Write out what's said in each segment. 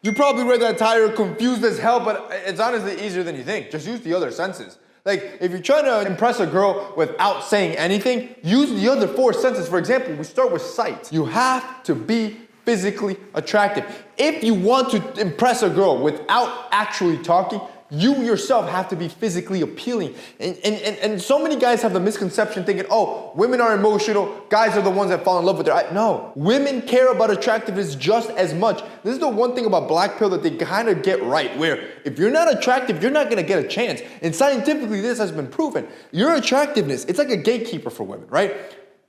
You probably read that title confused as hell, but it's honestly easier than you think. Just use the other senses. Like, if you're trying to impress a girl without saying anything, use the other 4 senses. For example, we start with sight. You have to be physically attractive. If you want to impress a girl without actually talking, you yourself have to be physically appealing. And so many guys have the misconception thinking, oh, women are emotional, guys are the ones that fall in love with their eyes. No, women care about attractiveness just as much. This is the one thing about black pill that they kind of get right, where if you're not attractive, you're not gonna get a chance. And scientifically, this has been proven. Your attractiveness, it's like a gatekeeper for women, right?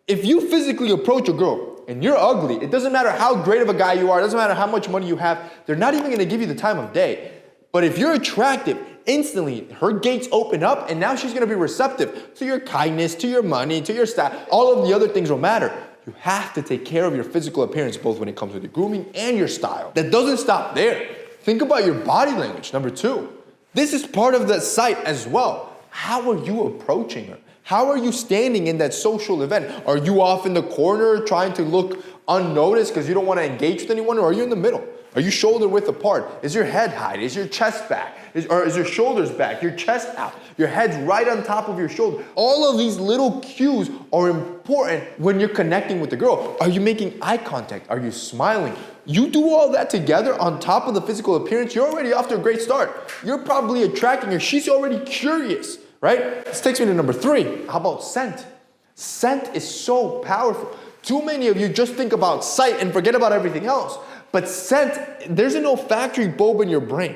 If you physically approach a girl and you're ugly, it doesn't matter how great of a guy you are, it doesn't matter how much money you have, they're not even gonna give you the time of day. But if you're attractive, instantly her gates open up and now she's gonna be receptive to your kindness, to your money, to your style. All of the other things will matter. You have to take care of your physical appearance, both when it comes to your grooming and your style. That doesn't stop there. Think about your body language, number 2. This is part of the sight as well. How are you approaching her? How are you standing in that social event? Are you off in the corner trying to look unnoticed because you don't want to engage with anyone, or are you in the middle? Are you shoulder width apart? Is your head high? Is your chest back? Or is your shoulders back? Your chest out? Your head's right on top of your shoulder. All of these little cues are important when you're connecting with the girl. Are you making eye contact? Are you smiling? You do all that together on top of the physical appearance, you're already off to a great start. You're probably attracting her. She's already curious, right? This takes me to number 3. How about scent? Scent is so powerful. Too many of you just think about sight and forget about everything else. But scent, there's an olfactory bulb in your brain.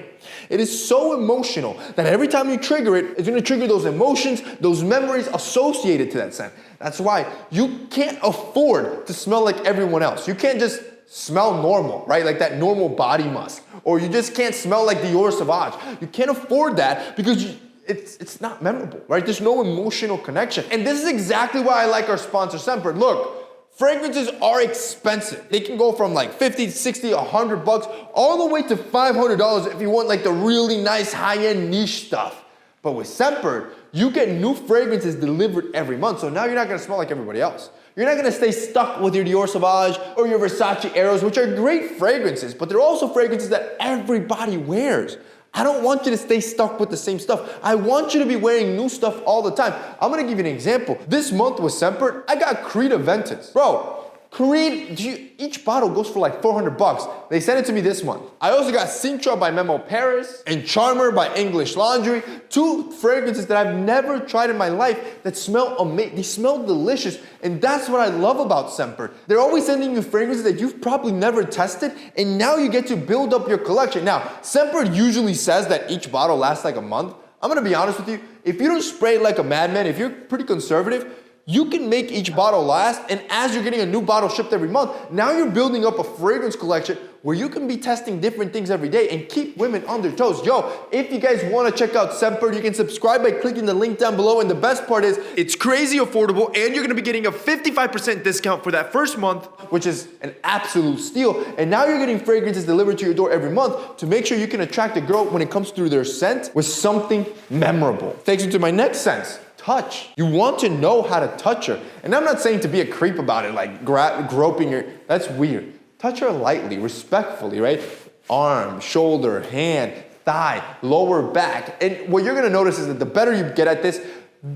It is so emotional that every time you trigger it, it's gonna trigger those emotions, those memories associated to that scent. That's why you can't afford to smell like everyone else. You can't just smell normal, right? Like that normal body musk. Or you just can't smell like Dior Sauvage. You can't afford that because it's not memorable, right? There's no emotional connection. And this is exactly why I like our sponsor, Semper. Look, fragrances are expensive. They can go from like 50, 60, $100, all the way to $500 if you want like the really nice high-end niche stuff. But with Semper, you get new fragrances delivered every month. So now you're not gonna smell like everybody else. You're not gonna stay stuck with your Dior Sauvage or your Versace Eros, which are great fragrances, but they're also fragrances that everybody wears. I don't want you to stay stuck with the same stuff. I want you to be wearing new stuff all the time. I'm gonna give you an example. This month with Semper, I got Creed Aventus. Bro, Creed, each bottle goes for like $400. They sent it to me this month. I also got Sintra by Memo Paris and Charmer by English Laundry. 2 fragrances that I've never tried in my life that smell amazing. They smell delicious. And that's what I love about Semper. They're always sending you fragrances that you've probably never tested, and now you get to build up your collection. Now, Semper usually says that each bottle lasts like a month. I'm gonna be honest with you. If you don't spray it like a madman, if you're pretty conservative, you can make each bottle last, and as you're getting a new bottle shipped every month, now you're building up a fragrance collection where you can be testing different things every day and keep women on their toes. Yo, if you guys want to check out Semper, you can subscribe by clicking the link down below, and the best part is it's crazy affordable, and you're going to be getting a 55% discount for that first month, which is an absolute steal. And now you're getting fragrances delivered to your door every month to make sure you can attract a girl when it comes through their scent with something memorable. Takes me to my next sense. Touch. You want to know how to touch her. And I'm not saying to be a creep about it, like groping her. That's weird. Touch her lightly, respectfully, right? Arm, shoulder, hand, thigh, lower back. And what you're gonna notice is that the better you get at this,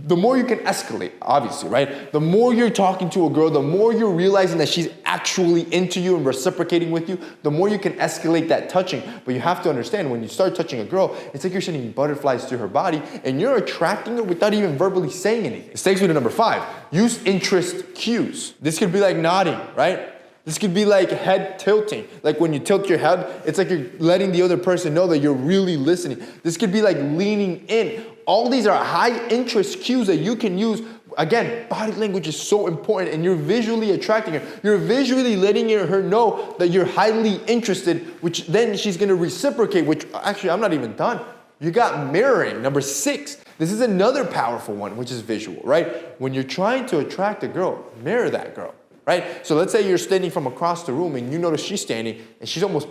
the more you can escalate, obviously, right? The more you're talking to a girl, the more you're realizing that she's actually into you and reciprocating with you, the more you can escalate that touching. But you have to understand, when you start touching a girl, it's like you're sending butterflies to her body, and you're attracting her without even verbally saying anything. This takes me to number 5. Use interest cues. This could be like nodding, right? This could be like head tilting. Like when you tilt your head, it's like you're letting the other person know that you're really listening. This could be like leaning in. All these are high interest cues that you can use. Again, body language is so important, and you're visually attracting her. You're visually letting her know that you're highly interested, which then she's gonna reciprocate, which actually I'm not even done. You got mirroring, number 6. This is another powerful one, which is visual, right? When you're trying to attract a girl, mirror that girl, right? So let's say you're standing from across the room and you notice she's standing and she's almost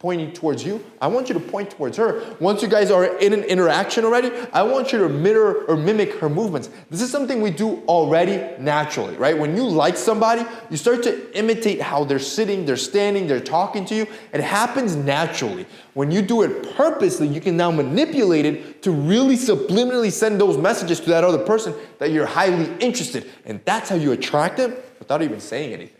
pointing towards you, I want you to point towards her. Once you guys are in an interaction already, I want you to mirror or mimic her movements. This is something we do already naturally, right? When you like somebody, you start to imitate how they're sitting, they're standing, they're talking to you. It happens naturally. When you do it purposely, you can now manipulate it to really subliminally send those messages to that other person that you're highly interested. And that's how you attract them without even saying anything.